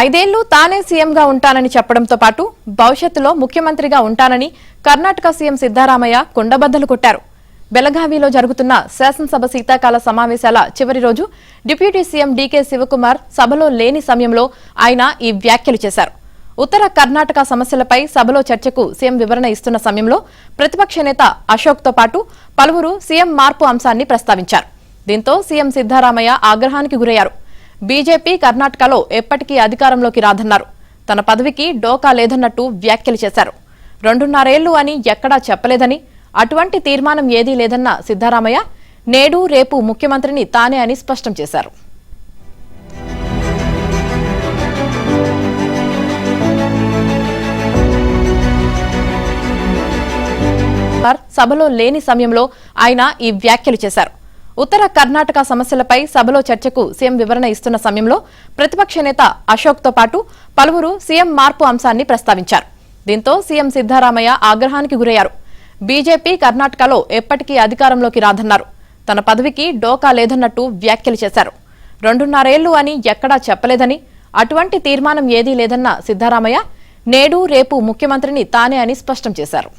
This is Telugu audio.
ఐదేళ్లు తానే సీఎంగా ఉంటానని చెప్పడంతో పాటు భవిష్యత్తులో ముఖ్యమంత్రిగా ఉంటానని కర్ణాటక సీఎం సిద్దరామయ్య కుండబద్దలు కొట్టారు. బెళగావిలో జరుగుతున్న శాసనసభ శీతాకాల సమావేశాల చివరి రోజు డిప్యూటీ సీఎం డీకే శివకుమార్ సభలో లేని సమయంలో ఆయన ఈ వ్యాఖ్యలు చేశారు. ఉత్తర కర్ణాటక సమస్యలపై సభలో చర్చకు సీఎం వివరణ ఇస్తున్న సమయంలో ప్రతిపక్ష నేత అశోక్తో పాటు పలువురు సీఎం మార్పు అంశాన్ని ప్రస్తావించారు. దీంతో సీఎం సిద్దరామయ్య ఆగ్రహానికి గురయ్యారు. బీజేపీ కర్ణాటకలో ఎప్పటికీ అధికారంలోకి రాదన్నారు. తన పదవికి డోకా లేదన్నట్టు వ్యాఖ్యలు చేశారు. 2.5 ఏళ్లు అని ఎక్కడా చెప్పలేదని, అటువంటి తీర్మానం ఏదీ లేదన్న సిద్దరామయ్య నేడు రేపు ముఖ్యమంత్రిని తానే అని స్పష్టం చేశారు. సభలో లేని సమయంలో ఆయన ఈ వ్యాఖ్యలు చేశారు. ఉత్తర కర్ణాటక సమస్యలపై సభలో చర్చకు సీఎం వివరణ ఇస్తున్న సమయంలో ప్రతిపక్ష నేత అశోక్తో పాటు పలువురు సీఎం మార్పు అంశాన్ని ప్రస్తావించారు. దీంతో సీఎం సిద్దరామయ్య ఆగ్రహానికి గురయ్యారు. బీజేపీ కర్ణాటకలో ఎప్పటికీ అధికారంలోకి రాదన్నారు. తన పదవికి డోకా లేదన్నట్టు వ్యాఖ్యలు చేశారు. 2.5 ఏళ్లు అని ఎక్కడా చెప్పలేదని, అటువంటి తీర్మానం ఏదీ లేదన్న సిద్దరామయ్య నేడు రేపు ముఖ్యమంత్రిని తానే అని స్పష్టం చేశారు.